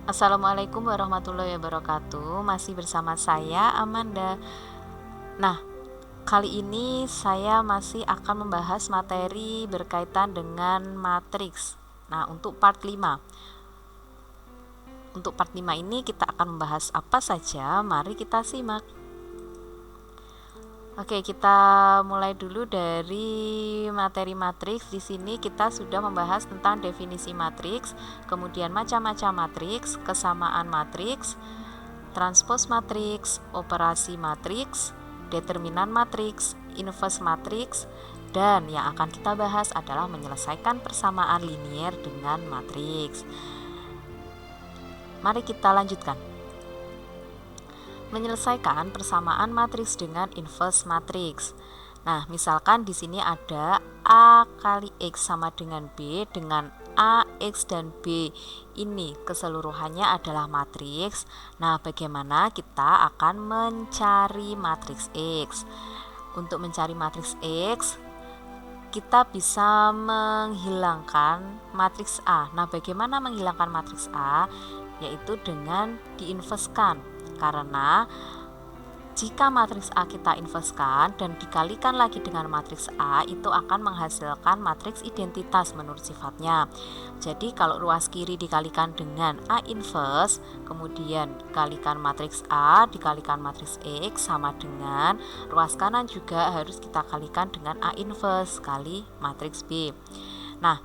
Assalamualaikum warahmatullahi wabarakatuh. Masih bersama saya Amanda. Nah, kali ini saya masih akan membahas materi berkaitan dengan matriks. Nah, untuk part 5 ini kita akan membahas apa saja? Mari kita simak. Oke, kita mulai dulu dari materi matriks. Di sini kita sudah membahas tentang definisi matriks, kemudian macam-macam matriks, kesamaan matriks, transpose matriks, operasi matriks, determinan matriks, inverse matriks, dan yang akan kita bahas adalah menyelesaikan persamaan linier dengan matriks. Mari kita lanjutkan. Menyelesaikan persamaan matriks dengan inverse matriks. Nah, misalkan di sini ada A kali X sama dengan B dengan A, X, dan B ini keseluruhannya adalah matriks. Nah, bagaimana kita akan mencari matriks X? Untuk mencari matriks X, kita bisa menghilangkan matriks A. Nah, bagaimana menghilangkan matriks A? Yaitu dengan diinverskan. Karena jika matriks A kita inverskan dan dikalikan lagi dengan matriks A, itu akan menghasilkan matriks identitas menurut sifatnya. Jadi kalau ruas kiri dikalikan dengan A inverse, kemudian kalikan matriks A dikalikan matriks X sama dengan ruas kanan juga harus kita kalikan dengan A inverse kali matriks B. Nah,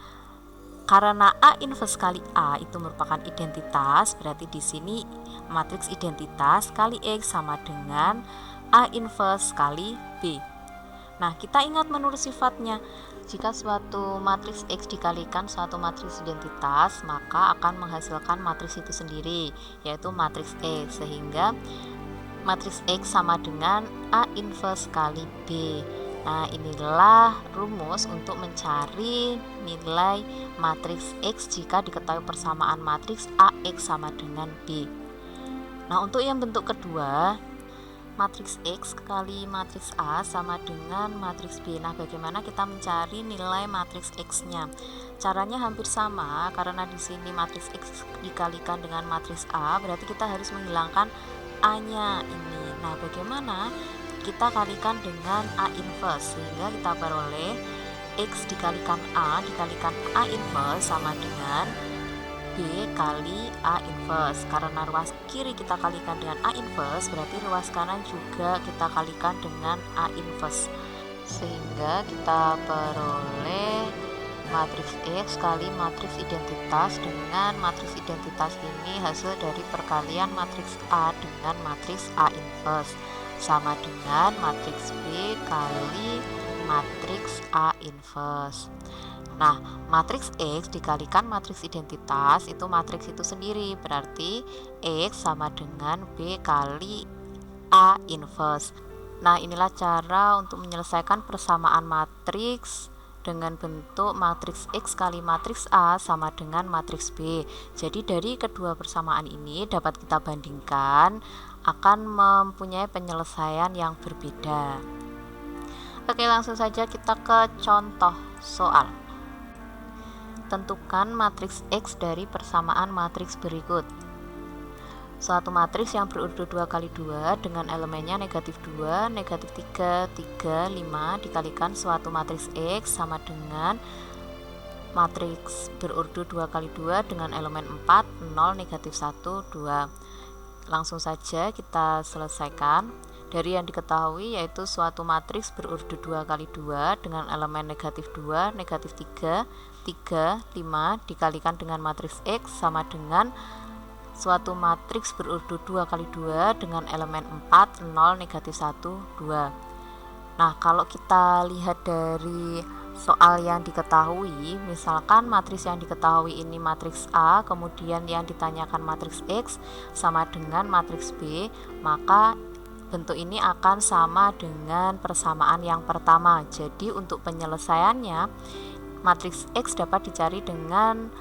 karena A inverse kali A itu merupakan identitas, berarti di sini matriks identitas kali X sama dengan A inverse kali B. Nah, kita ingat menurut sifatnya, jika suatu matriks X dikalikan suatu matriks identitas, maka akan menghasilkan matriks itu sendiri, yaitu matriks X, sehingga matriks X sama dengan A inverse kali B. Nah, inilah rumus untuk mencari nilai matriks X jika diketahui persamaan matriks AX sama dengan B. Nah, untuk yang bentuk kedua, matriks X kali matriks A sama dengan matriks B. Nah, bagaimana kita mencari nilai matriks X-nya? Caranya hampir sama, karena di sini matriks X dikalikan dengan matriks A, berarti kita harus menghilangkan A-nya ini. Nah, bagaimana? Kita kalikan dengan A inverse, sehingga kita peroleh X dikalikan A inverse sama dengan B kali A inverse. Karena ruas kiri kita kalikan dengan A inverse, berarti ruas kanan juga kita kalikan dengan A inverse, sehingga kita peroleh matriks X kali matriks identitas. Dengan matriks identitas ini hasil dari perkalian matriks A dengan matriks A inverse sama dengan matriks B kali matriks A inverse. Nah, matriks X dikalikan matriks identitas, itu matriks itu sendiri, berarti X sama dengan B kali A inverse. Nah, inilah cara untuk menyelesaikan persamaan matriks dengan bentuk matriks X kali matriks A sama dengan matriks B. Jadi dari kedua persamaan ini dapat kita bandingkan, akan mempunyai penyelesaian yang berbeda. Oke, langsung saja kita ke contoh soal. Tentukan matriks X dari persamaan matriks berikut. Suatu matriks yang berurut 2 kali 2 dengan elemennya negatif 2, negatif 3, 3, 5 dikalikan suatu matriks X sama dengan matriks berurut 2 kali 2 dengan elemen 4, 0, negatif 1, 2. Langsung saja kita selesaikan. Dari yang diketahui yaitu suatu matriks berurut 2 kali 2 dengan elemen negatif 2, negatif 3, 3, 5 dikalikan dengan matriks X sama dengan suatu matriks berurut 2 kali 2 dengan elemen 4, 0, negatif 1, 2. Nah, kalau kita lihat dari soal yang diketahui, misalkan matriks yang diketahui ini matriks A, kemudian yang ditanyakan matriks X sama dengan matriks B, maka bentuk ini akan sama dengan persamaan yang pertama. Jadi untuk penyelesaiannya, matriks X dapat dicari dengan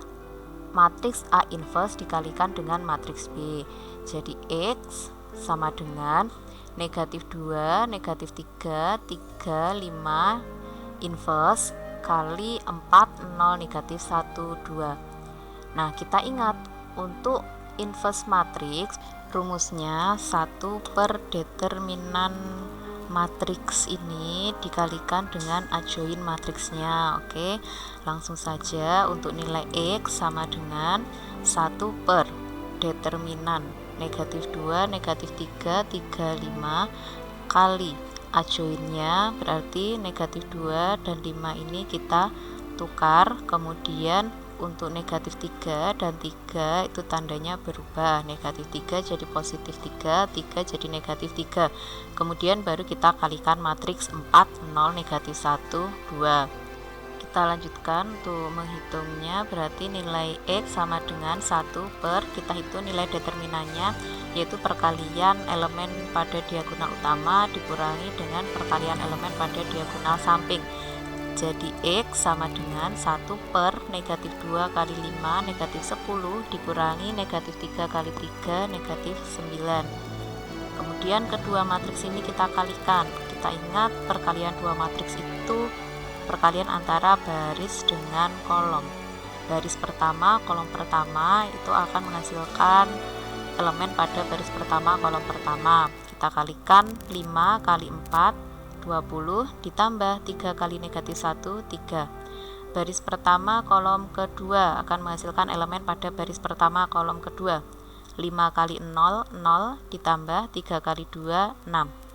matriks A inverse dikalikan dengan matriks B. Jadi X sama dengan negatif 2, negatif 3, 3, 5 inverse kali 4, 0, negatif 1, 2. Nah, kita ingat untuk inverse matrix, rumusnya 1 per determinan matriks ini dikalikan dengan adjoin matriksnya. Oke, langsung saja untuk nilai X sama dengan 1 per determinan negatif 2, negatif 3, 35 kali adjoinnya, berarti negatif 2 dan 5 ini kita tukar, kemudian untuk negatif 3 dan 3 itu tandanya berubah, negatif 3 jadi positif 3, 3 jadi negatif 3, kemudian baru kita kalikan matriks 4, 0, negatif 1, 2. Kita lanjutkan untuk menghitungnya, berarti nilai X sama dengan 1 per, kita hitung nilai determinannya, yaitu perkalian elemen pada diagonal utama dikurangi dengan perkalian elemen pada diagonal samping. Jadi X sama dengan 1 per negatif 2 kali 5 negatif 10 dikurangi negatif 3 kali 3 negatif 9. Kemudian kedua matriks ini kita kalikan. Kita ingat perkalian dua matriks itu perkalian antara baris dengan kolom. Baris pertama, kolom pertama itu akan menghasilkan elemen pada baris pertama, kolom pertama. Kita kalikan 5 kali 4 20 ditambah 3 kali negatif 1, 3. Baris pertama kolom kedua akan menghasilkan elemen pada baris pertama kolom kedua. 5 kali 0, 0 ditambah 3 kali 2, 6.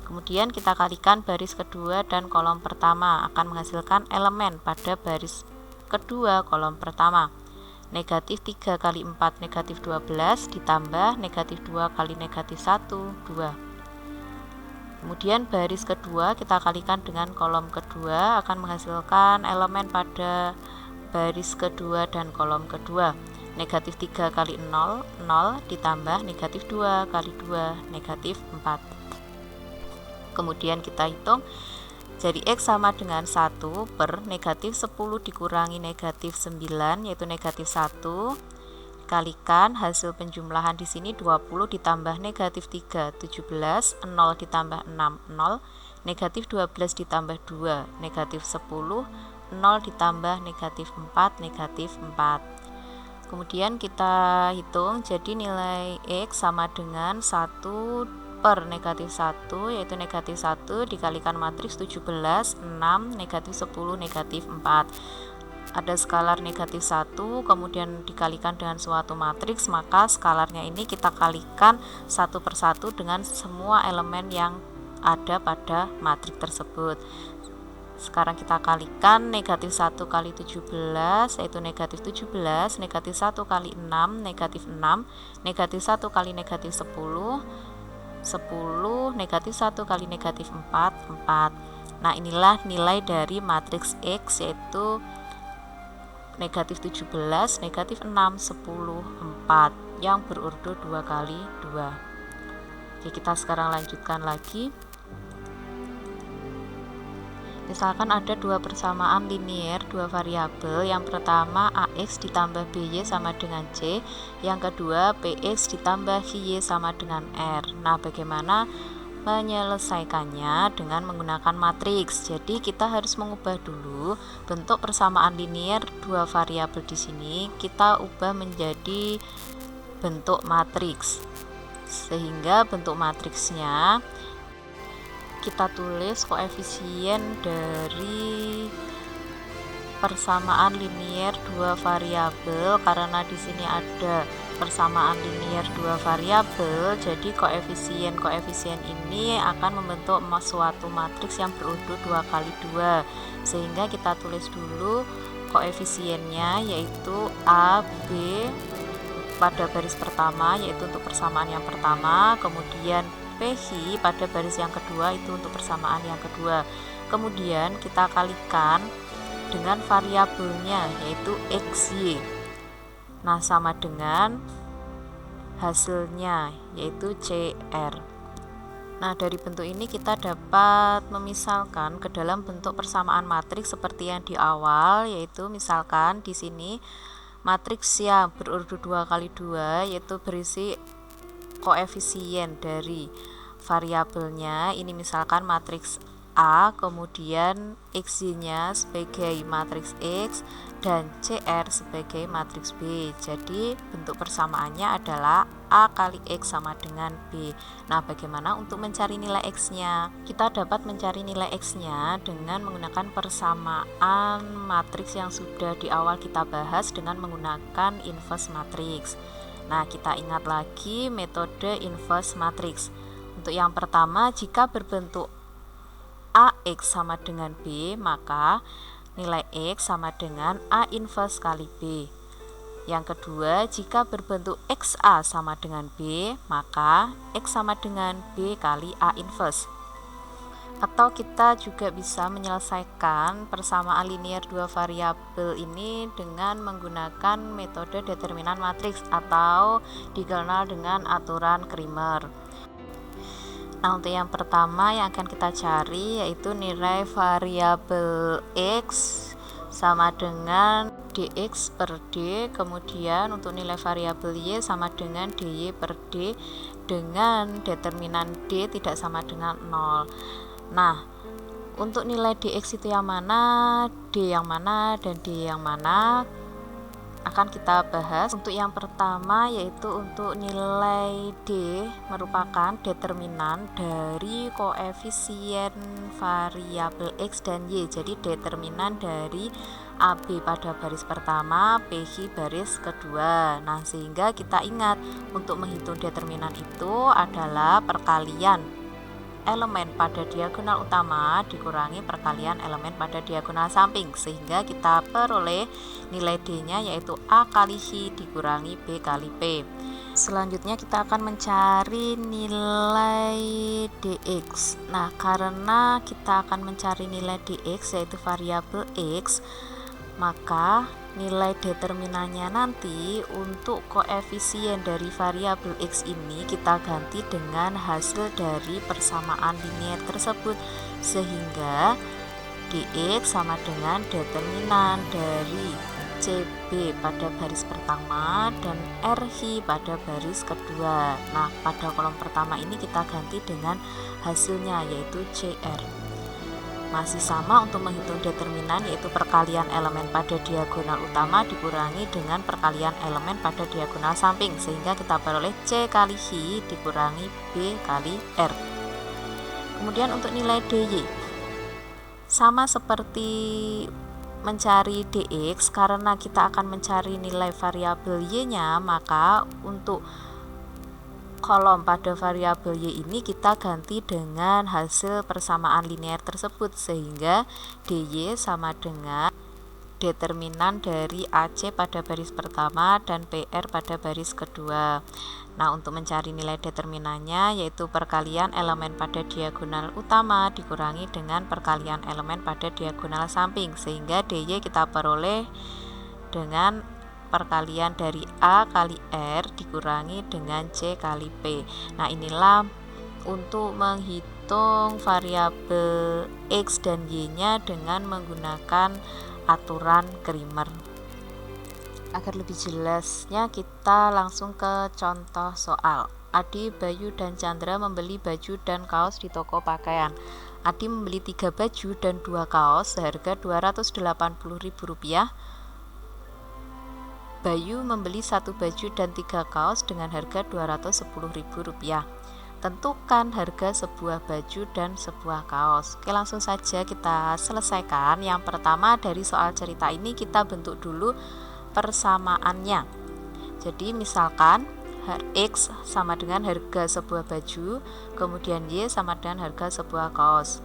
Kemudian kita kalikan baris kedua dan kolom pertama akan menghasilkan elemen pada baris kedua kolom pertama. Negatif 3 kali 4 negatif 12 ditambah negatif 2 kali negatif 1, 2. Kemudian baris kedua kita kalikan dengan kolom kedua akan menghasilkan elemen pada baris kedua dan kolom kedua. Negatif 3 kali 0, 0 ditambah negatif 2 kali 2, negatif 4. Kemudian kita hitung, jadi X sama dengan 1 per negatif 10 dikurangi negatif 9, yaitu negatif 1. Kalikan hasil penjumlahan di sini 20 ditambah negatif 3, 17, 0 ditambah 6, 0, negatif 12 ditambah 2, negatif 10, 0 ditambah negatif 4, negatif 4. Kemudian kita hitung, jadi nilai X sama dengan 1 per negatif 1, yaitu negatif 1 dikalikan matriks 17, 6, negatif 10, negatif 4. Ada skalar negatif 1 kemudian dikalikan dengan suatu matriks, maka skalarnya ini kita kalikan satu persatu dengan semua elemen yang ada pada matriks tersebut. Sekarang kita kalikan negatif 1 kali 17 yaitu negatif 17, negatif 1 kali 6 negatif 6, negatif 1 kali negatif 10, 10, negatif 1 kali negatif 4, 4. Nah, inilah nilai dari matriks X, yaitu negatif 17, negatif 6, 10, 4 yang berurut 2 kali 2. Oke, kita sekarang lanjutkan lagi. Misalkan ada dua persamaan linear, dua variabel. Yang pertama AX ditambah BY sama dengan C, yang kedua PX ditambah YY sama dengan R. Nah, bagaimana menyelesaikannya? Dengan menggunakan matriks. Jadi kita harus mengubah dulu bentuk persamaan linear dua variabel di sini, kita ubah menjadi bentuk matriks. Sehingga bentuk matriksnya kita tulis koefisien dari persamaan linear dua variabel. Karena di sini ada persamaan linear dua variabel, jadi koefisien ini akan membentuk suatu matriks yang berurut 2 kali 2. Sehingga kita tulis dulu koefisiennya, yaitu A, B pada baris pertama, yaitu untuk persamaan yang pertama, kemudian PH pada baris yang kedua, itu untuk persamaan yang kedua. Kemudian kita kalikan dengan variabelnya, yaitu XY. Nah, sama dengan hasilnya, yaitu CR. Nah, dari bentuk ini kita dapat memisalkan ke dalam bentuk persamaan matriks seperti yang di awal, yaitu misalkan di sini matriks yang berurut 2 kali 2, yaitu berisi koefisien dari variabelnya. Ini misalkan matriks A, kemudian XY-nya sebagai matriks X dan CR sebagai matriks B. Jadi bentuk persamaannya adalah A kali X sama dengan B. Nah, bagaimana untuk mencari nilai X-nya? Kita dapat mencari nilai X-nya dengan menggunakan persamaan matriks yang sudah di awal kita bahas dengan menggunakan inverse matrix. Nah, kita ingat lagi metode inverse matrix. Untuk yang pertama, jika berbentuk AX sama dengan B, maka nilai X sama dengan A inverse kali B. Yang kedua, jika berbentuk XA sama dengan B, maka X sama dengan B kali A inverse. Atau kita juga bisa menyelesaikan persamaan linear dua variabel ini dengan menggunakan metode determinan matriks atau dikenal dengan aturan Cramer. Nah, untuk yang pertama yang akan kita cari yaitu nilai variabel X sama dengan dx per d, kemudian untuk nilai variabel y sama dengan dy per d dengan determinan d tidak sama dengan 0. Nah, untuk nilai dx itu yang mana, d yang mana, dan d yang mana akan kita bahas. Untuk yang pertama yaitu untuk nilai D merupakan determinan dari koefisien variabel X dan Y. Jadi determinan dari AB pada baris pertama, PH baris kedua. Nah, sehingga kita ingat untuk menghitung determinan itu adalah perkalian elemen pada diagonal utama dikurangi perkalian elemen pada diagonal samping, sehingga kita peroleh nilai D-nya yaitu A kali H dikurangi B kali P. Selanjutnya kita akan mencari nilai dx. Nah, karena kita akan mencari nilai dx yaitu variabel X, maka nilai determinannya nanti untuk koefisien dari variabel X ini kita ganti dengan hasil dari persamaan linear tersebut, sehingga dx sama dengan determinan dari CB pada baris pertama dan RH pada baris kedua. Nah, pada kolom pertama ini kita ganti dengan hasilnya yaitu CR. Masih sama untuk menghitung determinan yaitu perkalian elemen pada diagonal utama dikurangi dengan perkalian elemen pada diagonal samping, sehingga kita peroleh C kali H dikurangi B kali R. Kemudian untuk nilai DY sama seperti mencari dx, karena kita akan mencari nilai variabel y-nya, maka untuk kolom pada variabel y ini kita ganti dengan hasil persamaan linear tersebut, sehingga dy sama dengan determinan dari AC pada baris pertama dan PR pada baris kedua. Nah, untuk mencari nilai determinannya yaitu perkalian elemen pada diagonal utama dikurangi dengan perkalian elemen pada diagonal samping, sehingga dy kita peroleh dengan perkalian dari A kali R dikurangi dengan C kali P. Nah, inilah untuk menghitung variabel X dan Y-nya dengan menggunakan aturan Cramer. Agar lebih jelasnya kita langsung ke contoh soal. Adi, Bayu, dan Chandra membeli baju dan kaos di toko pakaian. Adi membeli 3 baju dan 2 kaos seharga Rp280.000. Bayu membeli 1 baju dan 3 kaos dengan harga Rp210.000. Tentukan harga sebuah baju dan sebuah kaos. Oke, langsung saja kita selesaikan. Yang pertama, dari soal cerita ini kita bentuk dulu persamaannya. Jadi misalkan X sama dengan harga sebuah baju, kemudian Y sama dengan harga sebuah kaos.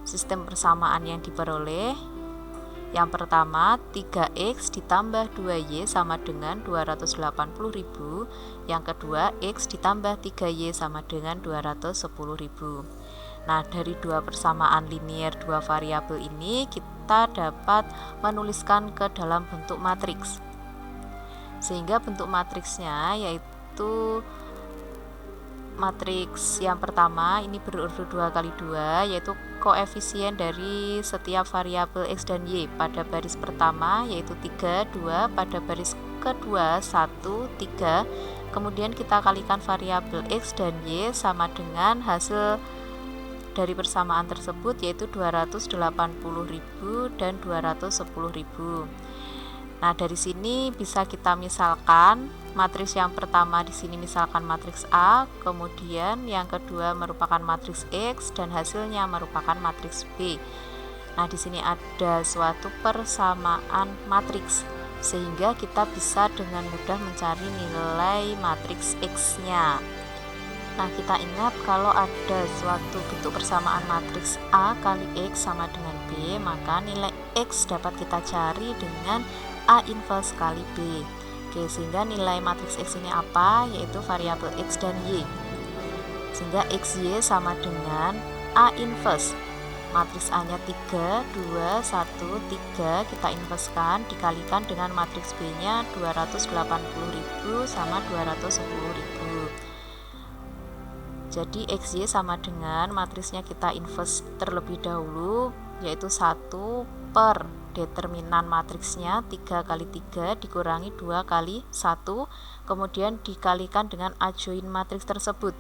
Sistem persamaan yang diperoleh, yang pertama 3X ditambah 2Y sama dengan 280.000. Yang kedua X ditambah 3Y sama dengan 210.000. Nah, dari dua persamaan linear dua variabel ini kita dapat menuliskan ke dalam bentuk matriks, sehingga bentuk matriksnya yaitu matriks yang pertama ini berurut 2 kali 2, yaitu koefisien dari setiap variabel X dan Y. Pada baris pertama yaitu 3, 2, pada baris kedua 1, 3. Kemudian kita kalikan variabel X dan Y sama dengan hasil dari persamaan tersebut, yaitu 280.000 dan 210.000. Nah, dari sini bisa kita misalkan matriks yang pertama di sini misalkan matriks A, kemudian yang kedua merupakan matriks X dan hasilnya merupakan matriks B. Nah, di sini ada suatu persamaan matriks sehingga kita bisa dengan mudah mencari nilai matriks X-nya. Nah, kita ingat kalau ada suatu bentuk persamaan matriks A kali X sama dengan B, maka nilai X dapat kita cari dengan A inverse kali B. Oke, sehingga nilai matriks X ini apa? Yaitu variabel X dan Y. Sehingga XY sama dengan A inverse. Matriks A-nya 3, 2, 1, 3 kita inverskan dikalikan dengan matriks B-nya 280.000 sama 210.000. Jadi XY sama dengan matriksnya kita inverse terlebih dahulu, yaitu 1 per determinan matriksnya 3 kali 3 dikurangi 2 kali 1, kemudian dikalikan dengan adjoin matriks tersebut.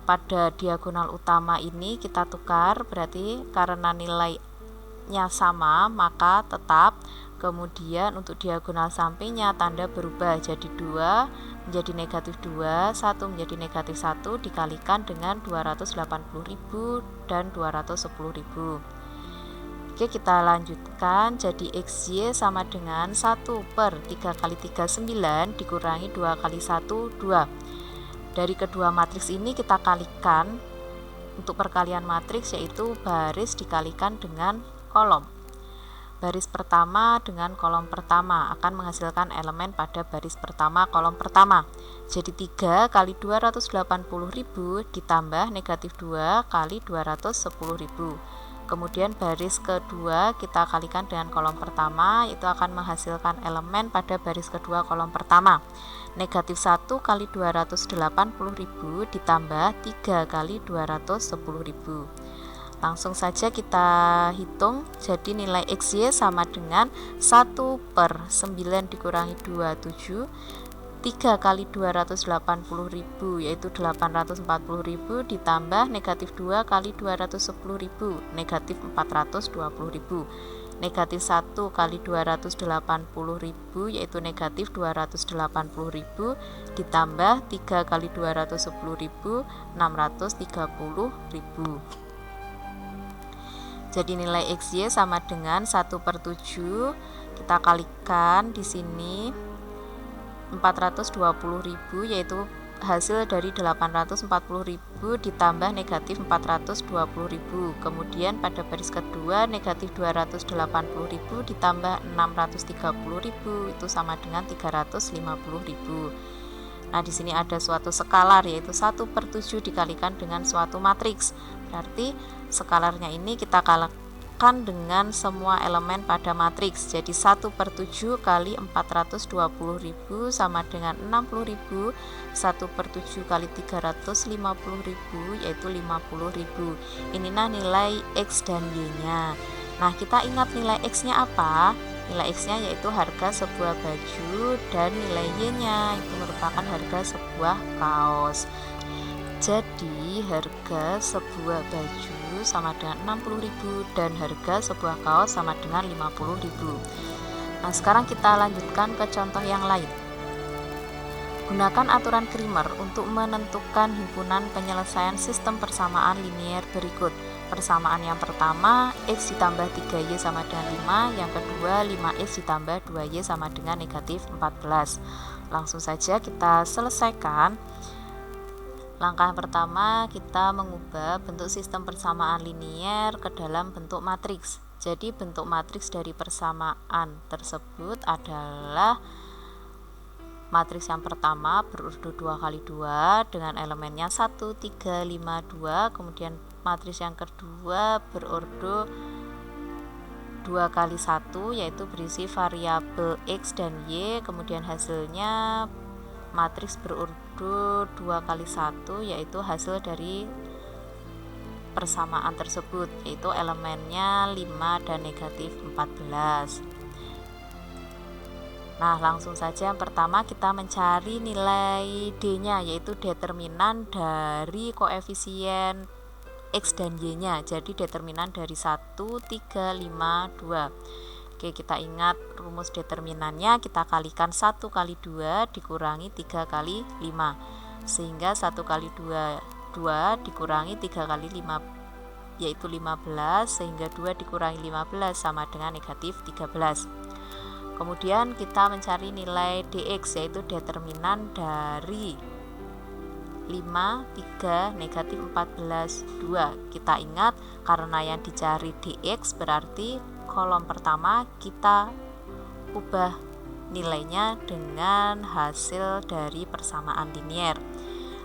Pada diagonal utama ini kita tukar, berarti karena nilainya sama maka tetap. Kemudian untuk diagonal sampingnya tanda berubah jadi 2 menjadi negatif 2, 1 menjadi negatif 1 dikalikan dengan 280.000 dan 210.000. Oke, kita lanjutkan. Jadi XY sama dengan 1 per 3 kali 3 9 dikurangi 2 kali 1 2. Dari kedua matriks ini kita kalikan untuk perkalian matriks, yaitu baris dikalikan dengan kolom. Baris pertama dengan kolom pertama akan menghasilkan elemen pada baris pertama kolom pertama. Jadi 3 kali 280.000 ditambah negatif 2 kali 210.000. Kemudian baris kedua kita kalikan dengan kolom pertama, itu akan menghasilkan elemen pada baris kedua kolom pertama. Negatif 1 kali 280.000 ditambah 3 kali 210.000. Langsung saja kita hitung. Jadi nilai XY sama dengan 1 per 9 dikurangi 2, 7. 3 kali 280.000 yaitu 840.000 ditambah negatif 2 kali 210.000 negatif 420.000. Negatif 1 kali 280.000 yaitu negatif 280.000 ditambah 3 kali 210.000 630.000. Jadi nilai XY sama dengan 1 per 7. Kita kalikan di sini 420.000 yaitu hasil dari 840.000 ditambah negatif 420.000. Kemudian pada baris kedua negatif 280.000 ditambah 630.000 itu sama dengan 350.000. Nah, di sini ada suatu skalar yaitu 1 per 7 dikalikan dengan suatu matriks. Berarti skalarnya ini kita kalikan dengan semua elemen pada matriks. Jadi 1 per 7 kali 420.000 sama dengan 60.000. 1 per 7 kali 350.000 yaitu 50.000. Inilah nilai X dan Y nya. Nah, kita ingat nilai X nya apa? Nilai X nya yaitu harga sebuah baju dan nilai Y nya itu merupakan harga sebuah kaos. Jadi harga sebuah baju sama dengan 60.000 dan harga sebuah kaos sama dengan 50.000. Nah, sekarang kita lanjutkan ke contoh yang lain. Gunakan aturan Cramer untuk menentukan himpunan penyelesaian sistem persamaan linier berikut. Persamaan yang pertama, X ditambah 3Y sama dengan 5. Yang kedua, 5X ditambah 2Y sama dengan negatif 14. Langsung saja kita selesaikan. Langkah pertama, kita mengubah bentuk sistem persamaan linier ke dalam bentuk matriks. Jadi bentuk matriks dari persamaan tersebut adalah matriks yang pertama berurut 2 kali 2 dengan elemennya 1, 3, 5, 2. Kemudian matriks yang kedua berurut 2 kali 1 yaitu berisi variabel X dan Y. Kemudian hasilnya matriks berurut 2 kali 1 yaitu hasil dari persamaan tersebut, yaitu elemennya 5 dan negatif 14. Nah, langsung saja yang pertama kita mencari nilai D nya, yaitu determinan dari koefisien X dan Y nya, jadi determinan dari 1, 3, 5, 2. Oke, kita ingat rumus determinannya, kita kalikan 1 kali 2 dikurangi 3 kali 5, sehingga 1 kali 2 dikurangi 3 kali 5 yaitu 15, sehingga 2 dikurangi 15 sama dengan negatif 13. Kemudian kita mencari nilai dx, yaitu determinan dari 5, 3, negatif 14, 2. Kita ingat karena yang dicari dx berarti kolom pertama kita ubah nilainya dengan hasil dari persamaan linier.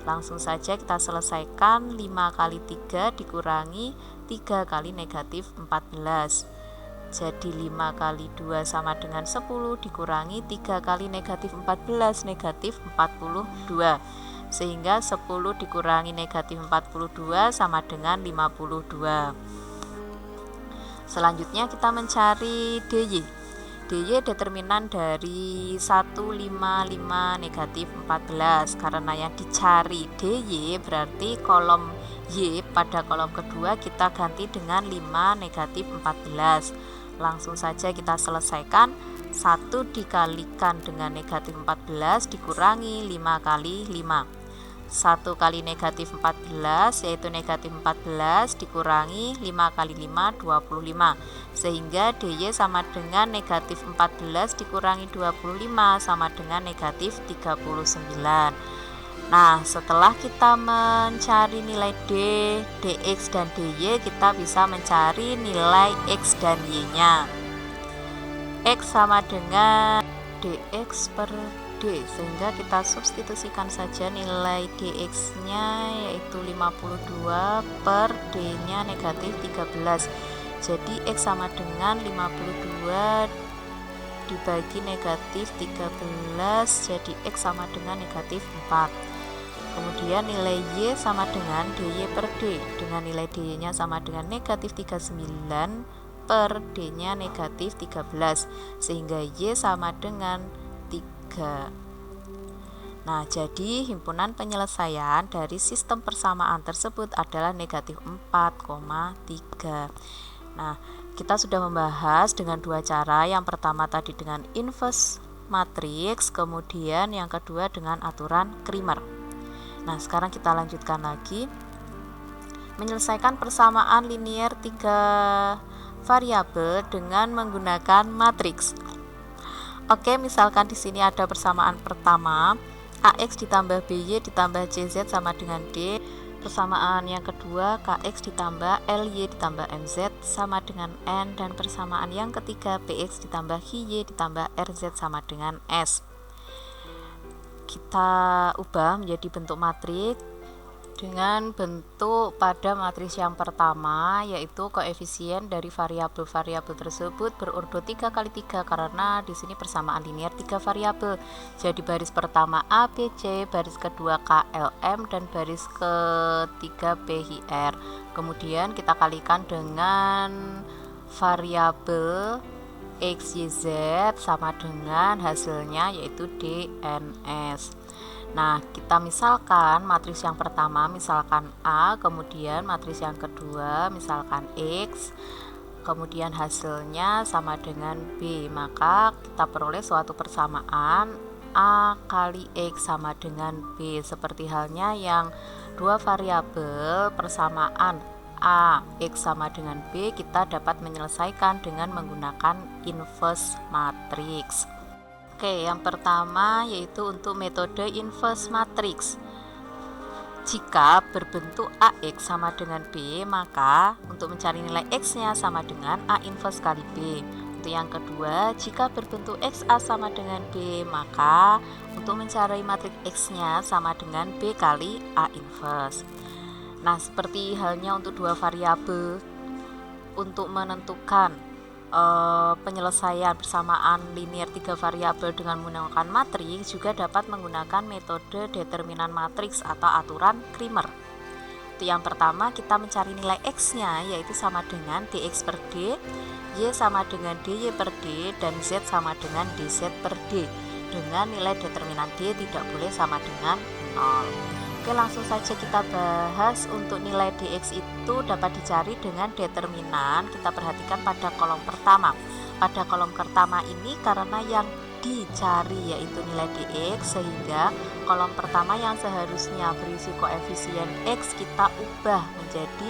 Langsung saja kita selesaikan. 5 kali 3 dikurangi 3 kali negatif 14, jadi 5 kali 2 sama dengan 10 dikurangi 3 kali negatif 14, negatif 42, sehingga 10 dikurangi negatif 42 sama dengan 52. Selanjutnya kita mencari dy. dy determinan dari 155 negatif 14. Karena yang dicari dy berarti kolom y pada kolom kedua kita ganti dengan 5 negatif 14. Langsung saja kita selesaikan. 1 dikalikan dengan negatif 14 dikurangi 5 kali 5. 1 kali negatif 14 yaitu negatif 14 dikurangi 5 kali 5 25, sehingga dy sama dengan negatif 14 dikurangi 25 sama dengan negatif 39. Nah, setelah kita mencari nilai d, dx dan dy, kita bisa mencari nilai x dan y nya. X sama dengan dx per d, sehingga kita substitusikan saja nilai dx nya yaitu 52 per d nya negatif 13. Jadi x sama dengan 52 dibagi negatif 13, jadi x sama dengan negatif 4. Kemudian nilai y sama dengan dy per d, dengan nilai dy nya sama dengan negatif 39 per d nya negatif 13, sehingga y sama dengan 3. Nah, jadi himpunan penyelesaian dari sistem persamaan tersebut adalah negatif 4,3. Nah, kita sudah membahas dengan dua cara. Yang pertama tadi dengan inverse matrix, kemudian yang kedua dengan aturan Cramer. Nah, sekarang kita lanjutkan lagi. Menyelesaikan persamaan linier 3 variabel dengan menggunakan matriks. Oke, misalkan di sini ada persamaan pertama, AX ditambah BY ditambah CZ sama dengan D. Persamaan yang kedua, KX ditambah LY ditambah MZ sama dengan N. Dan persamaan yang ketiga, PX ditambah HY ditambah RZ sama dengan S. Kita ubah menjadi bentuk matriks dengan bentuk pada matriks yang pertama, yaitu koefisien dari variabel-variabel tersebut berurut 3 kali 3 karena di sini persamaan linier 3 variabel. Jadi baris pertama A, B, C, baris kedua K, L, M, dan baris ketiga P, I, R. Kemudian kita kalikan dengan variabel X, Y, Z sama dengan hasilnya yaitu D, N, S. Nah, kita misalkan matriks yang pertama misalkan A, kemudian matriks yang kedua misalkan X, kemudian hasilnya sama dengan B, maka kita peroleh suatu persamaan A kali X sama dengan B. Seperti halnya yang dua variabel persamaan A, X sama dengan B, kita dapat menyelesaikan dengan menggunakan inverse matrix. Oke, yang pertama yaitu untuk metode inverse matrix. Jika berbentuk AX sama dengan B, maka untuk mencari nilai X nya sama dengan A inverse kali B. Untuk yang kedua, jika berbentuk XA sama dengan B, maka untuk mencari matriks X nya sama dengan B kali A inverse. Nah, seperti halnya untuk dua variabel, untuk menentukan penyelesaian persamaan linier 3 variabel dengan menggunakan matriks juga dapat menggunakan metode determinan matriks atau aturan Cramer. Untuk yang pertama, kita mencari nilai X nya yaitu sama dengan dx per d, y sama dengan dy per d, dan z sama dengan dz per d, dengan nilai determinan d tidak boleh sama dengan 0. Oke, Oke, langsung saja kita bahas. Untuk nilai dx itu dapat dicari dengan determinan. Kita perhatikan pada kolom pertama. Pada kolom pertama ini karena yang dicari yaitu nilai dx, sehingga kolom pertama yang seharusnya berisi koefisien x kita ubah menjadi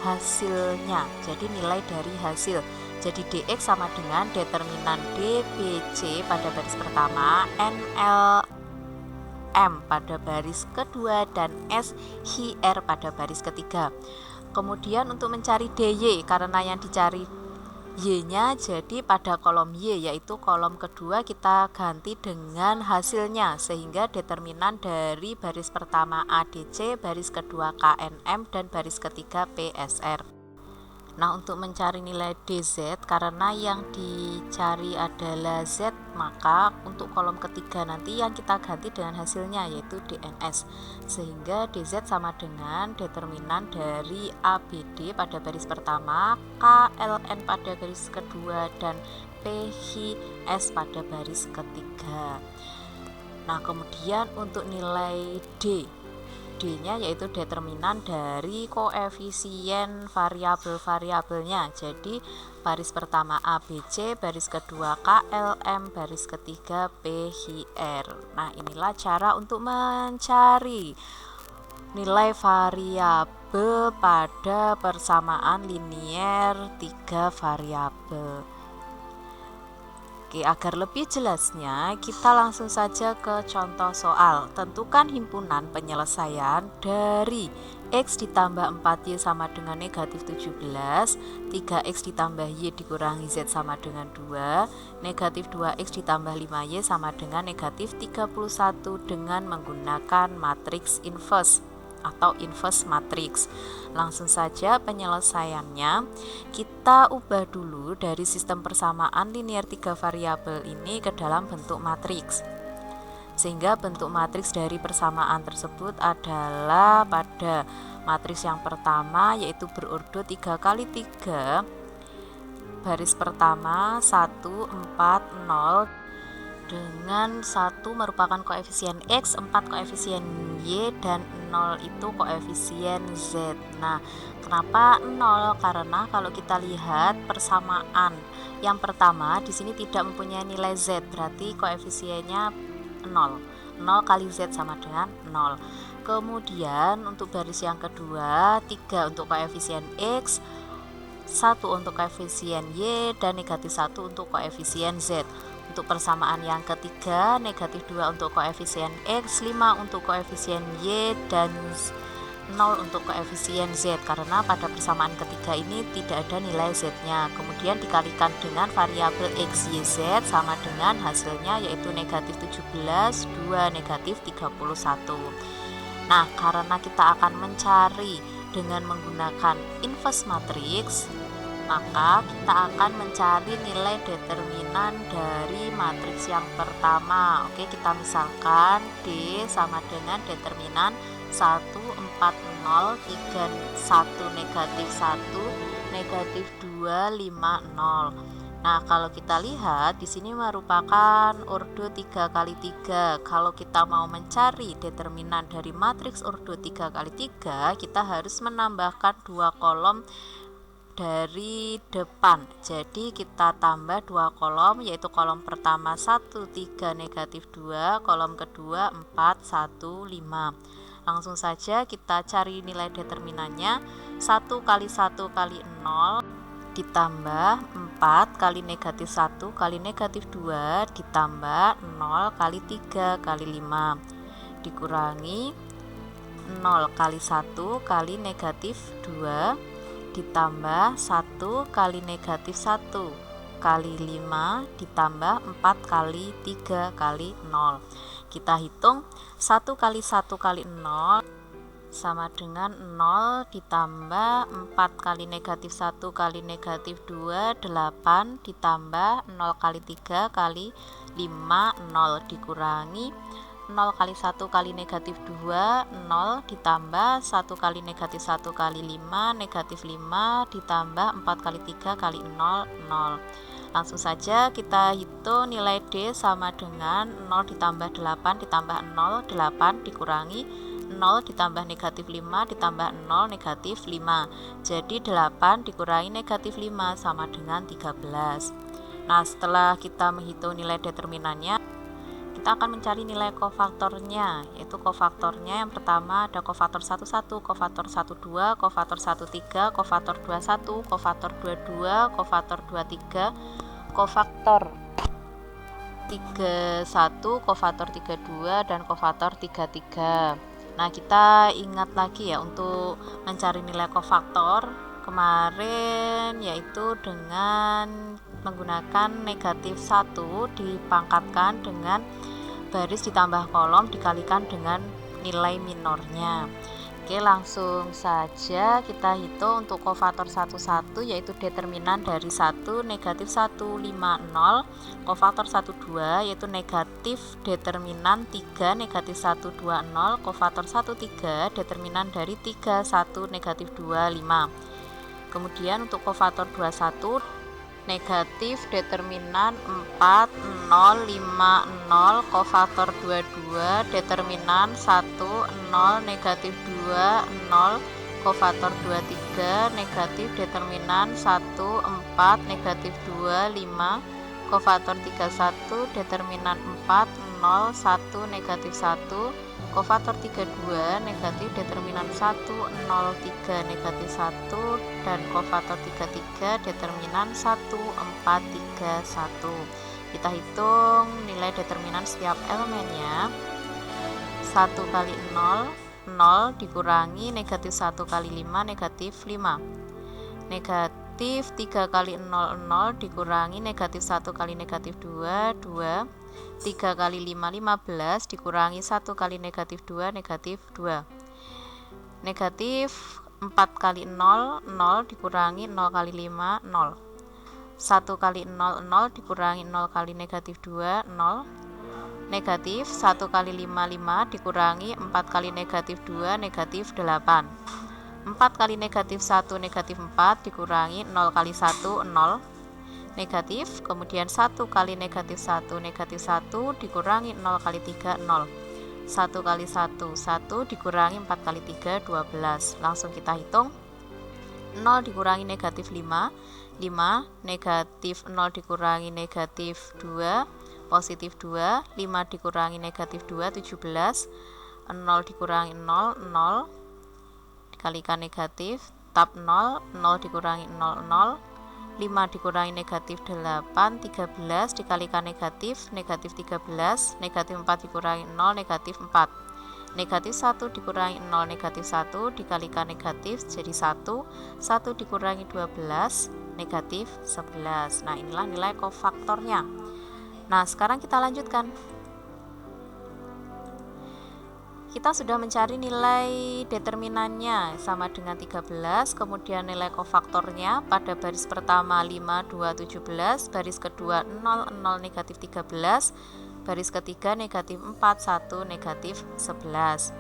hasilnya, jadi nilai dari hasil. Jadi dx sama dengan determinan dbc pada baris pertama, nlm pada baris kedua, dan shir pada baris ketiga. Kemudian untuk mencari dy, karena yang dicari y-nya, jadi pada kolom y yaitu kolom kedua kita ganti dengan hasilnya, sehingga determinan dari baris pertama ADC, baris kedua KNM, dan baris ketiga PSR. Nah, untuk mencari nilai DZ, karena yang dicari adalah Z, maka untuk kolom ketiga nanti yang kita ganti dengan hasilnya yaitu DNS, sehingga DZ sama dengan determinan dari ABD pada baris pertama, KLN pada baris kedua, dan PHS pada baris ketiga. Nah, kemudian untuk nilai D-nya yaitu determinan dari koefisien variabel-variabelnya. Jadi baris pertama ABC, baris kedua KLM, baris ketiga PHR. Nah, inilah cara untuk mencari nilai variabel pada persamaan linier 3 variabel. Oke, agar lebih jelasnya kita langsung saja ke contoh soal. Tentukan himpunan penyelesaian dari x ditambah 4y sama dengan negatif 17, 3x ditambah y dikurangi z sama dengan 2, negatif 2x ditambah 5y sama dengan negatif 31 dengan menggunakan matriks inverse atau inverse matrix. Langsung saja penyelesaiannya, kita ubah dulu dari sistem persamaan linier 3 variabel ini ke dalam bentuk matriks, sehingga bentuk matriks dari persamaan tersebut adalah pada matriks yang pertama yaitu berurut 3 kali 3, baris pertama 1, 4, 0, dengan 1 merupakan koefisien X, 4 koefisien Y, dan 0 itu koefisien Z. Nah, kenapa 0? Karena kalau kita lihat persamaan yang pertama di sini tidak mempunyai nilai Z, berarti koefisiennya 0. 0 kali Z sama dengan 0. Kemudian untuk baris yang kedua, 3 untuk koefisien X, 1 untuk koefisien Y, dan negatif 1 untuk koefisien Z. Untuk persamaan yang ketiga, negatif 2 untuk koefisien X, 5 untuk koefisien Y, dan 0 untuk koefisien Z, karena pada persamaan ketiga ini tidak ada nilai Z-nya. Kemudian dikalikan dengan variabel X, Y, Z sama dengan hasilnya yaitu negatif 17, 2, negatif 31. Nah, karena kita akan mencari dengan menggunakan inverse matrix, maka kita akan mencari nilai determinan dari matriks yang pertama. Oke, kita misalkan D sama dengan determinan 1, 4, 0, 3, 1, negatif 1, negatif 2, 5, 0. Nah, kalau kita lihat di sini merupakan ordo 3 kali 3. Kalau kita mau mencari determinan dari matriks ordo 3 kali 3, kita harus menambahkan 2 kolom dari depan. Jadi kita tambah 2 kolom, yaitu kolom pertama 1, 3, negatif 2, kolom kedua 4, 1, 5. Langsung saja kita cari nilai determinannya. 1 kali 1 kali 0 ditambah 4 kali negatif 1 kali negatif 2 ditambah 0 kali 3 kali 5 dikurangi 0 kali 1 kali negatif 2 ditambah 1 kali negatif 1 kali 5 ditambah 4 kali 3 kali 0. Kita hitung 1 kali 1 kali 0 sama dengan 0 ditambah 4 kali negatif 1 kali negatif 2, 8 ditambah 0 kali 3 kali 5, 0 dikurangi 0 kali 1 kali negatif 2, 0 ditambah 1 kali negatif 1 kali 5, negatif 5 ditambah 4 kali 3 kali 0, 0. Langsung saja kita hitung nilai D sama dengan 0 ditambah 8 ditambah 0, 8 dikurangi 0 ditambah negatif 5 ditambah 0 negatif 5. Jadi 8 dikurangi negatif 5 sama dengan 13. Nah, setelah kita menghitung nilai determinannya, kita akan mencari nilai kofaktornya, yaitu kofaktornya yang pertama ada kofaktor 11, kofaktor 12, kofaktor 13, kofaktor 21, kofaktor 22, kofaktor 23, kofaktor 31, kofaktor 32, dan kofaktor 33. Nah, kita ingat lagi ya untuk mencari nilai kofaktor kemarin, yaitu dengan menggunakan negatif 1 dipangkatkan dengan baris ditambah kolom dikalikan dengan nilai minornya. Oke, langsung saja kita hitung untuk kofaktor 11, yaitu determinan dari 1 negatif 1, 5, 0. Kofaktor 12 yaitu negatif determinan 3 negatif 1, 2, 0. Kofaktor 13 determinan dari 3, 1 negatif 2, 5. Kemudian untuk kofaktor 21 negatif determinan 4, 0, 5, 0. Kofaktor 22 determinan 1, 0, negatif 2, 0. Kofaktor 23 negatif determinan 1, 4, negatif 2, 5. Kofaktor 31 determinan 4, 0, 1, negatif 1. Kofaktor 32 negatif determinan 1, 0, 3, negatif 1. Dan kofaktor 33 determinan 1, 4, 3, 1. Kita hitung nilai determinan setiap elemennya. 1 kali 0, 0 dikurangi negatif 1 kali 5, negatif 5. Negatif 3 kali 0, 0 dikurangi negatif 1 kali negatif 2, 2. 3 kali 5, 15 dikurangi 1 kali negatif 2, negatif 2. Negatif 4 kali 0, 0 dikurangi 0 kali 5, 0. 1 kali 0, 0 dikurangi 0 kali negatif 2, 0. Negatif 1 kali 5, 5 dikurangi 4 kali negatif 2, negatif 8. 4 kali negatif 1, negatif 4 dikurangi 0 kali 1, 0. Negatif, kemudian 1 kali negatif 1, negatif 1 dikurangi 0 kali 3, 0. 1 kali 1, 1 dikurangi 4 kali 3, 12. Langsung kita hitung. 0 dikurangi negatif 5, 5. Negatif 0 dikurangi negatif 2, positif 2. 5 dikurangi negatif 2, 17. 0 dikurangi 0, 0. Dikalikan negatif, tab 0. 0 dikurangi 0, 0. 5 dikurangi negatif 8, 13 dikalikan negatif, negatif 13. Negatif 4 dikurangi 0, negatif 4. Negatif 1 dikurangi 0, negatif 1 dikalikan negatif jadi 1. 1 dikurangi 12, negatif 11. Nah, inilah nilai kofaktornya. Nah, sekarang kita lanjutkan. Kita sudah mencari nilai determinannya sama dengan 13, kemudian nilai kofaktornya pada baris pertama 5, 2, 17, baris kedua 0, 0, negatif 13, baris ketiga negatif 4, 1, negatif 11.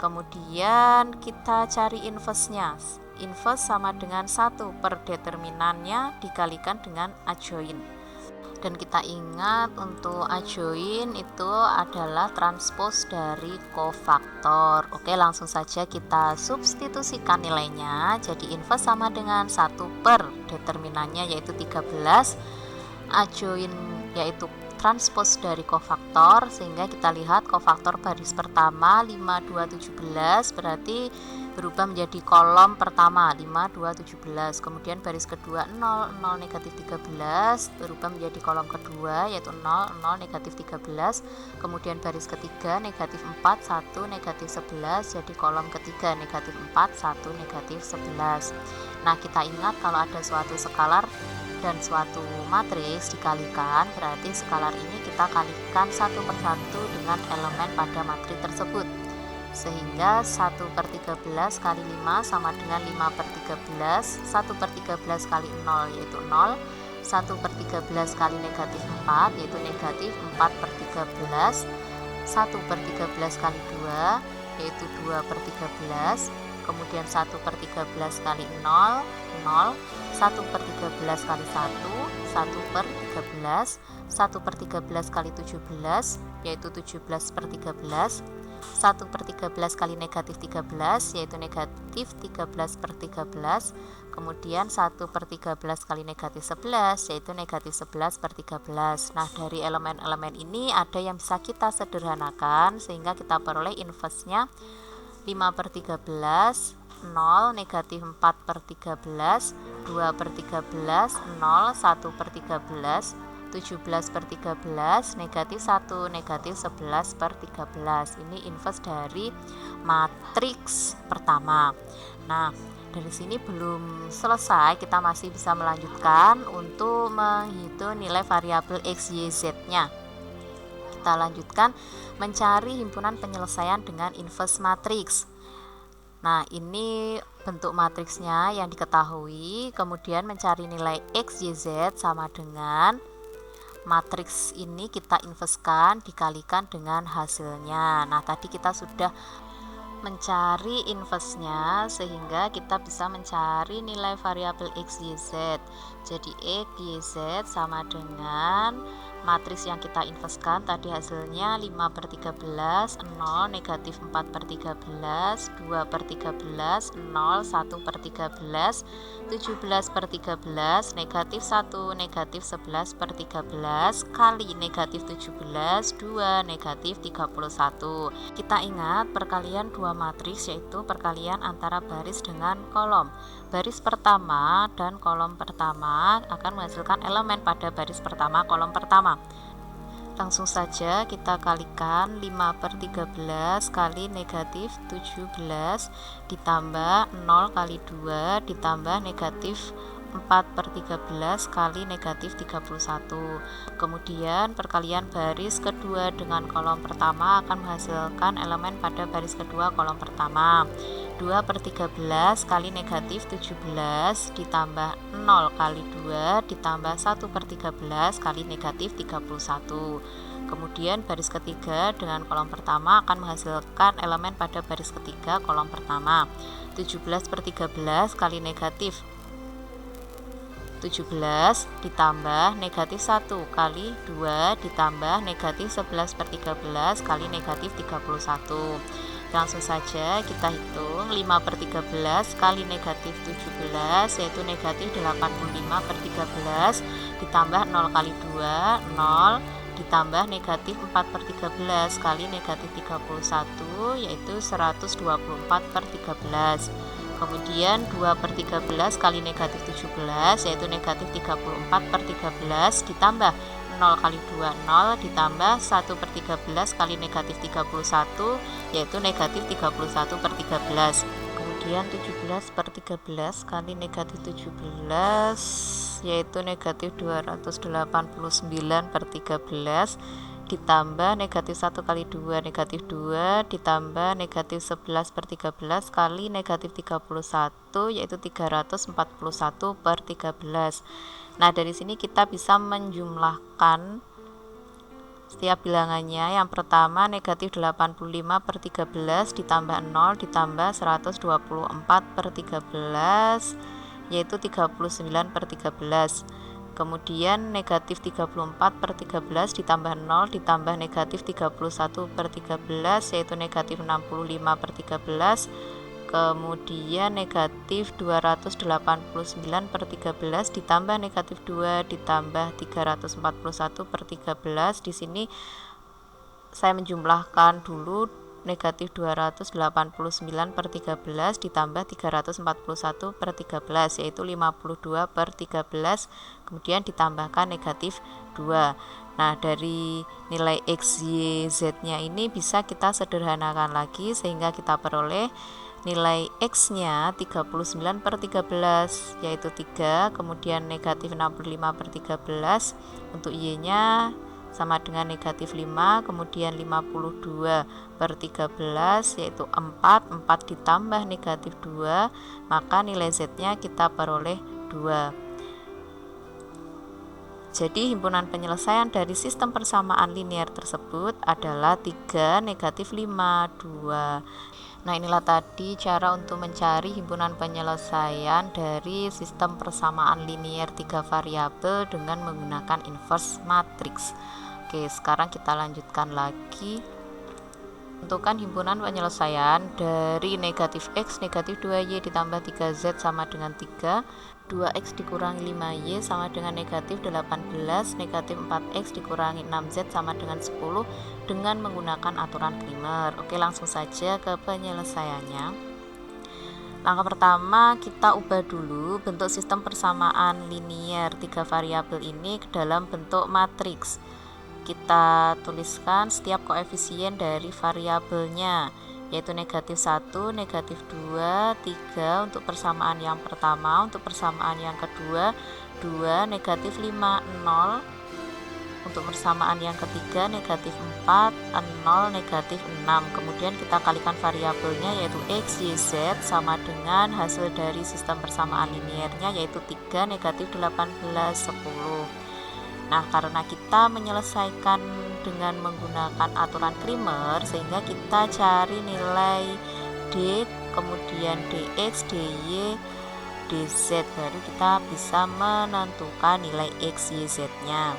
Kemudian kita cari inverse-nya. Inverse sama dengan 1 per determinannya dikalikan dengan adjoin. Dan kita ingat untuk adjoin itu adalah transpose dari kofaktor. Oke, langsung saja kita substitusikan nilainya. Jadi inverse sama dengan 1 per determinannya yaitu 13. Adjoin yaitu transpose dari kofaktor, sehingga kita lihat kofaktor baris pertama 5, 2, 17 berarti berubah menjadi kolom pertama 5, 2, 17. Kemudian baris kedua 0, 0, negatif 13 berubah menjadi kolom kedua yaitu 0, 0, negatif 13. Kemudian baris ketiga negatif 4, 1, negatif 11 jadi kolom ketiga negatif 4, 1, negatif 11. Nah, kita ingat kalau ada suatu skalar dan suatu matriks dikalikan, berarti skalar ini kita kalikan satu per satu dengan elemen pada matriks tersebut, sehingga 1 per 13 kali 5 sama dengan 5 per 13. 1 per 13 kali 0 yaitu 0. 1 per 13 kali negatif 4 yaitu negatif 4 per 13. 1 per 13 kali 2 yaitu 2 per 13. Kemudian 1 per 13 kali 0, 0. 1 per 13 kali 1, 1 per 13. 1 per 13 kali 17 yaitu 17 per 13. 1/13 kali negatif 13 yaitu negatif 13/13. Kemudian 1/13 kali negatif 11 yaitu negatif 11/13. Nah, dari elemen-elemen ini ada yang bisa kita sederhanakan sehingga kita peroleh inversnya 5/13, 0, negatif 4/13, 2/13, 0, 1/13, 17/13, negatif 1, negatif 11/13. Ini inverse dari matriks pertama. Nah, dari sini belum selesai, kita masih bisa melanjutkan untuk menghitung nilai variabel X, Y, Z-nya. Kita lanjutkan mencari himpunan penyelesaian dengan inverse matriks. Nah, ini bentuk matriksnya yang diketahui, kemudian mencari nilai X, Y, Z sama dengan matriks ini kita inverskan dikalikan dengan hasilnya. Nah, tadi kita sudah mencari inversenya sehingga kita bisa mencari nilai variabel X, Y, Z. Jadi X, Y, Z sama dengan matriks yang kita inverskan tadi hasilnya 5/13, 0, negatif 4/13, 2/13, 0, 1/13, 17/13, negatif 1, negatif 11/13 kali negatif 17, 2, negatif 31. Kita ingat perkalian dua matriks yaitu perkalian antara baris dengan kolom. Baris pertama dan kolom pertama akan menghasilkan elemen pada baris pertama kolom pertama. Langsung saja kita kalikan 5/13 kali negatif 17 ditambah 0 kali 2 ditambah negatif 4/13 kali negatif 31. Kemudian perkalian baris kedua dengan kolom pertama akan menghasilkan elemen pada baris kedua kolom pertama. 2/13 kali negatif 17 ditambah 0 kali 2 ditambah 1/13 kali negatif 31. Kemudian baris ketiga dengan kolom pertama akan menghasilkan elemen pada baris ketiga kolom pertama. 17/13 kali negatif 17 ditambah negatif 1 kali 2 ditambah negatif 11/13 kali negatif 31. Langsung saja kita hitung 5/13 kali negatif 17 yaitu negatif 85/13 ditambah 0 kali 2 0 ditambah negatif 4/13 kali negatif 31 yaitu 124/13. Kemudian 2/13 kali negatif 17 yaitu negatif 34/13 ditambah 0 kali 2 0 ditambah 1/13 kali negatif 31 yaitu negatif 31/13. Kemudian 17/13 kali negatif 17 yaitu negatif 289/13 ditambah negatif 1 kali 2 negatif 2 ditambah negatif 11/13 kali negatif 31 yaitu 341/13. Nah, dari sini kita bisa menjumlahkan setiap bilangannya. Yang pertama negatif 85/13 ditambah 0 ditambah 124/13 yaitu 39/13. Kemudian negatif 34/13 ditambah 0 ditambah negatif 31/13 yaitu negatif 65/13. Kemudian negatif 289/13 ditambah negatif 2 ditambah 341/13. Di sini saya menjumlahkan dulu negatif 289/13 ditambah 341/13 yaitu 52/13, kemudian ditambahkan negatif 2. Nah, dari nilai X, Y, Z nya ini bisa kita sederhanakan lagi sehingga kita peroleh nilai X nya 39/13 yaitu 3, kemudian negatif 65/13, untuk Y nya sama dengan negatif 5, kemudian 52/13 yaitu 4 ditambah negatif 2, maka nilai Z nya kita peroleh 2. Jadi himpunan penyelesaian dari sistem persamaan linear tersebut adalah 3, negatif 5, 2. Nah, inilah tadi cara untuk mencari himpunan penyelesaian dari sistem persamaan linear 3 variabel dengan menggunakan inverse matrix. Oke, sekarang kita lanjutkan lagi. Tentukan himpunan penyelesaian dari negatif X negatif 2Y ditambah 3Z sama dengan 3, 2X dikurangi 5Y sama dengan negatif 18, negatif 4X dikurangi 6Z sama dengan 10 dengan menggunakan aturan Cramer. Oke, langsung saja ke penyelesaiannya. Langkah pertama, kita ubah dulu bentuk sistem persamaan linier 3 variabel ini ke dalam bentuk matriks. Kita tuliskan setiap koefisien dari variabelnya, yaitu negatif 1, negatif 2, 3 untuk persamaan yang pertama. Untuk persamaan yang kedua 2, negatif 5, 0. Untuk persamaan yang ketiga negatif 4, 0, negatif 6. Kemudian kita kalikan variabelnya yaitu X, Y, Z sama dengan hasil dari sistem persamaan liniernya yaitu 3, negatif 18, 10. Nah, karena kita menyelesaikan dengan menggunakan aturan Cramer, sehingga kita cari nilai D, kemudian DX, DY, DZ, baru kita bisa menentukan nilai X, Y, Z-nya.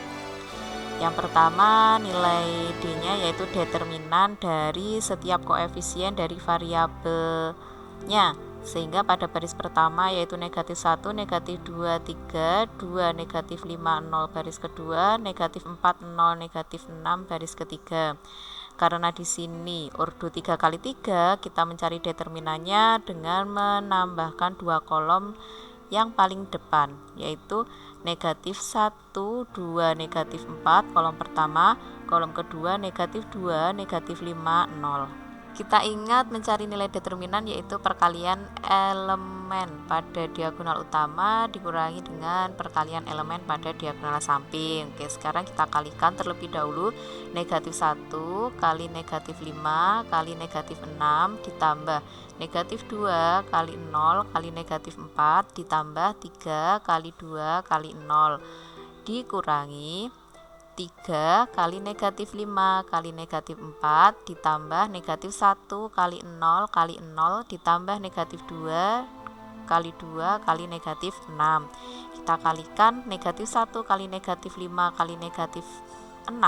Yang pertama, nilai D-nya yaitu determinan dari setiap koefisien dari variabelnya. Sehingga pada baris pertama yaitu negatif 1, negatif 2, 3, 2, negatif 5, 0 baris kedua, negatif 4, 0, negatif 6 baris ketiga. Karena di sini ordo 3 kali 3, kita mencari determinannya dengan menambahkan 2 kolom yang paling depan, yaitu negatif 1, 2, negatif 4 kolom pertama, kolom kedua negatif 2, negatif 5, 0. Kita ingat mencari nilai determinan yaitu perkalian elemen pada diagonal utama dikurangi dengan perkalian elemen pada diagonal samping. Oke, sekarang kita kalikan terlebih dahulu negatif 1 kali negatif 5 kali negatif 6 ditambah negatif 2 kali 0 kali negatif 4 ditambah 3 kali 2 kali 0 dikurangi 3 kali negatif 5 kali negatif 4 ditambah negatif 1 kali 0 kali 0 ditambah negatif 2 kali 2 kali negatif 6. Kita kalikan negatif 1 kali negatif 5 kali negatif 6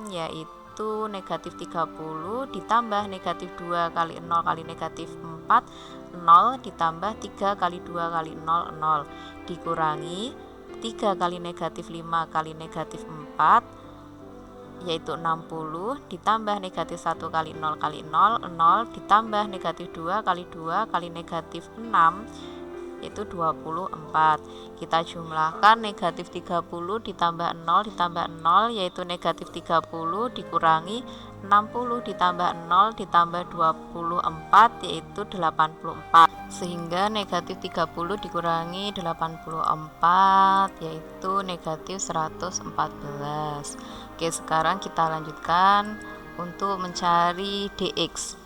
yaitu negatif 30 ditambah negatif 2 kali 0 kali negatif 4 0 ditambah 3 kali 2 kali 0 0 dikurangi 3 kali negatif 5 kali negatif 4 yaitu 60 ditambah negatif 1 kali 0 kali 0 0 ditambah negatif 2 kali 2 kali negatif 6 yaitu 24. Kita jumlahkan negatif 30 ditambah 0 ditambah 0 yaitu negatif 30 dikurangi 60 ditambah 0 ditambah 24 yaitu 84, sehingga negatif 30 dikurangi 84 yaitu negatif 114. Oke, sekarang kita lanjutkan untuk mencari DX.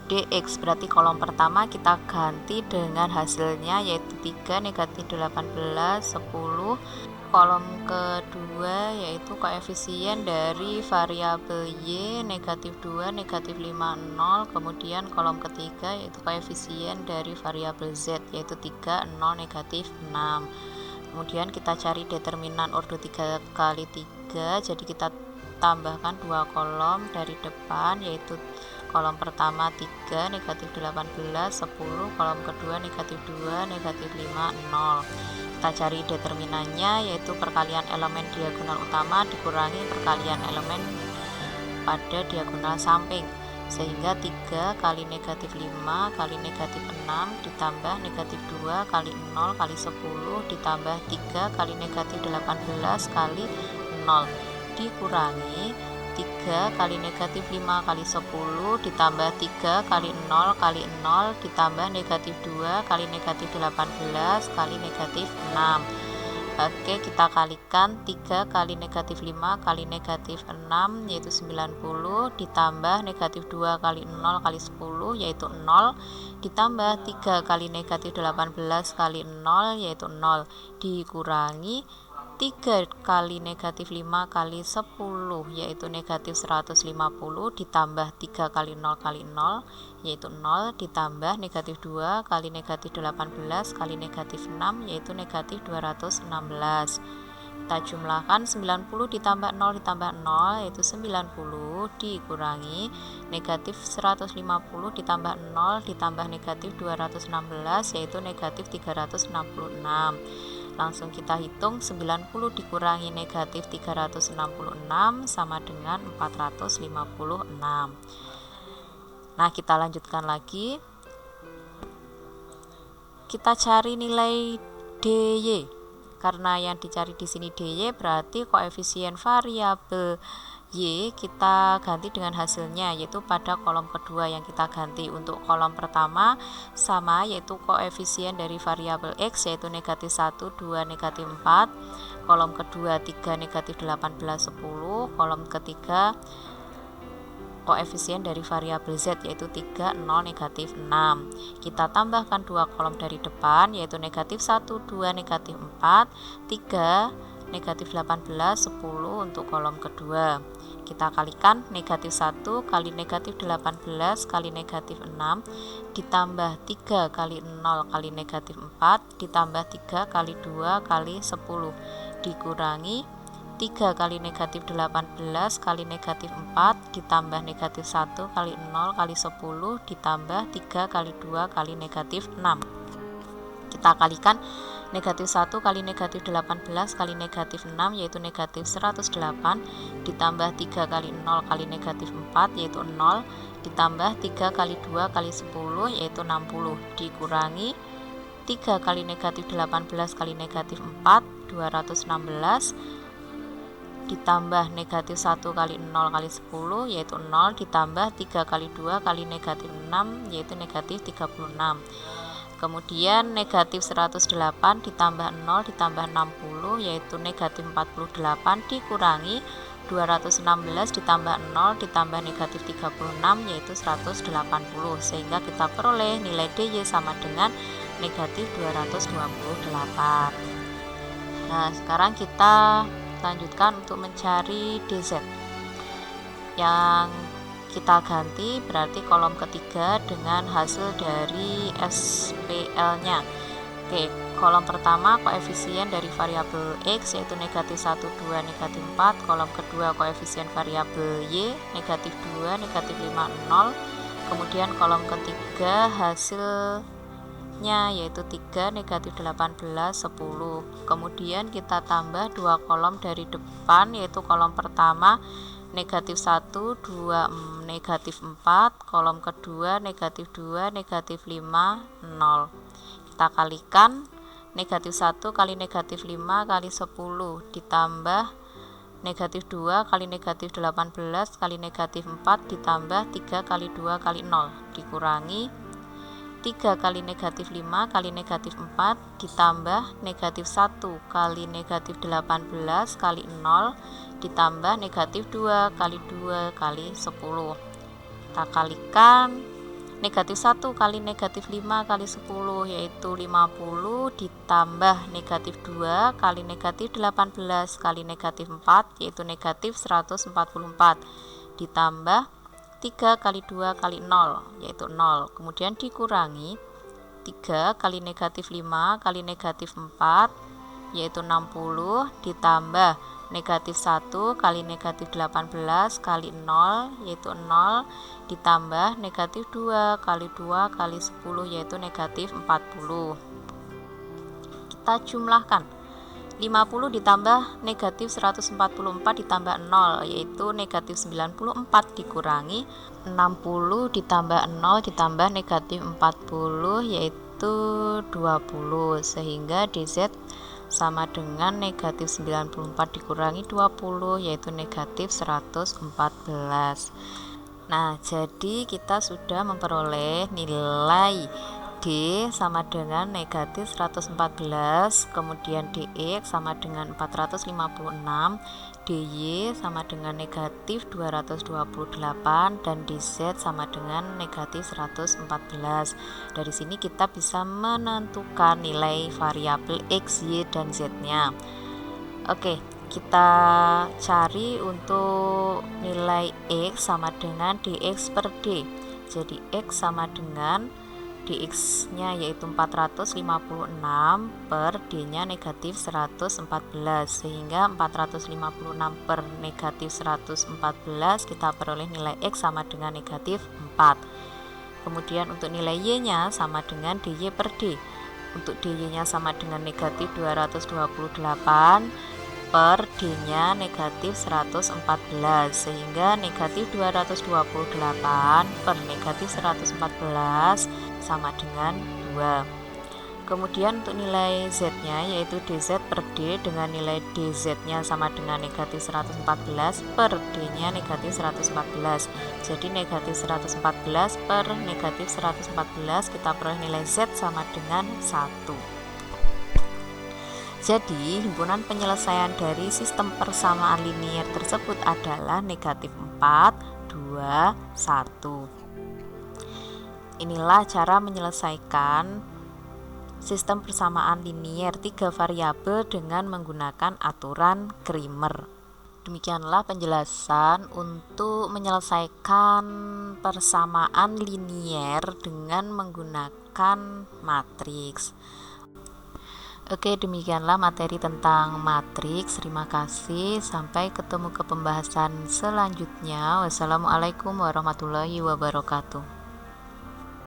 DX berarti kolom pertama kita ganti dengan hasilnya yaitu 3, negatif 18, 10. Kolom kedua yaitu koefisien dari variabel Y negatif 2, negatif 5, 0. Kemudian kolom ketiga yaitu koefisien dari variabel Z yaitu 3, 0, negatif 6. Kemudian kita cari determinan ordo 3 kali 3, jadi kita tambahkan 2 kolom dari depan yaitu kolom pertama 3, negatif 18, 10, kolom kedua negatif 2, negatif 5, 0. Kita cari determinannya yaitu perkalian elemen diagonal utama dikurangi perkalian elemen pada diagonal samping, sehingga 3 kali negatif 5 kali negatif 6 ditambah negatif 2 kali 0 kali 10 ditambah 3 kali negatif 18 kali 0 dikurangi 3 kali negatif 5 kali 10 ditambah 3 kali 0 kali 0 ditambah negatif 2 kali negatif 18 kali negatif 6. Oke, kita kalikan 3 kali negatif 5 kali negatif 6 yaitu 90 ditambah negatif 2 kali 0 kali 10 yaitu 0 ditambah 3 kali negatif 18 kali 0 yaitu 0 dikurangi 3 kali negatif 5 kali 10 yaitu negatif 150 ditambah 3 kali 0 kali 0 yaitu 0 ditambah negatif 2 kali negatif 18 kali negatif 6 yaitu negatif 216 Kita jumlahkan 90 ditambah 0 ditambah 0 yaitu 90 dikurangi negatif 150 ditambah 0 ditambah negatif 216 yaitu negatif 366. Langsung kita hitung 90 dikurangi negatif 366 sama dengan 456. Nah, kita lanjutkan lagi. Kita cari nilai DY. Karena yang dicari di sini DY berarti koefisien variabel Y kita ganti dengan hasilnya, yaitu pada kolom kedua yang kita ganti. Untuk kolom pertama sama, yaitu koefisien dari variabel X yaitu negatif 1, 2, negatif 4. Kolom kedua 3, negatif 18, 10. Kolom ketiga koefisien dari variabel Z yaitu 3, 0, negatif 6. Kita tambahkan dua kolom dari depan yaitu negatif 1, 2, negatif 4, 3, negatif 18, 10 untuk kolom kedua. Kita kalikan negatif 1 kali negatif 18 kali negatif 6 ditambah 3 kali 0 kali negatif 4 ditambah 3 kali 2 kali 10 dikurangi 3 kali negatif 18 kali negatif 4 ditambah negatif 1 kali 0 kali 10 ditambah 3 kali 2 kali negatif 6. Kita kalikan negatif 1 kali negatif 18 kali negatif 6 yaitu negatif 108 ditambah 3 kali 0 kali negatif 4 yaitu 0 ditambah 3 kali 2 kali 10 yaitu 60 dikurangi 3 kali negatif 18 kali negatif 4 216 ditambah negatif 1 kali 0 kali 10 yaitu 0 ditambah 3 kali 2 kali negatif 6 yaitu negatif 36. Kemudian negatif 108 ditambah 0 ditambah 60 yaitu negatif 48 dikurangi 216 ditambah 0 ditambah negatif 36 yaitu 180 sehingga kita peroleh nilai DY sama dengan negatif 228. Nah, sekarang kita lanjutkan untuk mencari DZ. Yang kita ganti berarti kolom ketiga dengan hasil dari SPL-nya. Oke, kolom pertama koefisien dari variabel X yaitu negatif 1, 2, negatif 4. Kolom kedua koefisien variabel Y negatif 2, negatif 5, 0. Kemudian kolom ketiga hasilnya yaitu 3, negatif 18, 10. Kemudian kita tambah dua kolom dari depan yaitu kolom pertama negatif 1, 2, negatif 4, kolom kedua negatif 2, negatif 5, 0. Kita kalikan negatif 1 kali negatif 5 kali 10 ditambah negatif 2 kali negatif 18 kali negatif 4 ditambah 3 kali 2 kali 0 dikurangi 3 kali negatif 5 kali negatif 4 ditambah negatif 1 kali negatif 18 kali 0 ditambah negatif 2 kali 2 kali 10. Kita kalikan negatif 1 kali negatif 5 kali 10 yaitu 50 ditambah negatif 2 kali negatif 18 kali negatif 4 yaitu negatif 144 ditambah 3 kali 2 kali 0 yaitu 0. Kemudian dikurangi 3 kali negatif 5 kali negatif 4 yaitu 60 ditambah negatif 1 kali negatif 18 kali 0 yaitu 0 ditambah negatif 2 kali 2 kali 10 yaitu negatif 40. Kita jumlahkan 50 ditambah negatif 144 ditambah 0 yaitu negatif 94 dikurangi 60 ditambah 0 ditambah negatif 40 yaitu 20 sehingga DZ sama dengan negatif 94 dikurangi 20 yaitu negatif 114. Nah, jadi kita sudah memperoleh nilai D sama dengan negatif 114, kemudian DX sama dengan 456, DY sama dengan negatif 228, dan DZ sama dengan negatif 114. Dari sini kita bisa menentukan nilai variabel X, Y, dan Z-nya. Oke, kita cari untuk nilai X sama dengan DX per D. Jadi X sama dengan dx nya yaitu 456 per d nya negatif 114, sehingga 456 per negatif 114 kita peroleh nilai x sama dengan negatif 4. Kemudian untuk nilai y nya sama dengan dy per d. Untuk dy nya sama dengan negatif 228 per d nya negatif 114, sehingga negatif 228 per negatif 114 sama dengan 2. Kemudian untuk nilai z nya yaitu dz per d dengan nilai dz nya sama dengan negatif 114 per d nya negatif 114. Jadi negatif 114 per negatif 114 kita peroleh nilai z sama dengan 1. Jadi himpunan penyelesaian dari sistem persamaan linier tersebut adalah negatif 4, 2, 1. Inilah cara menyelesaikan sistem persamaan linier 3 variabel dengan menggunakan aturan Cramer. Demikianlah penjelasan untuk menyelesaikan persamaan linier dengan menggunakan matriks. Oke, demikianlah materi tentang matriks. Terima kasih. Sampai ketemu ke pembahasan selanjutnya. Wassalamualaikum warahmatullahi wabarakatuh.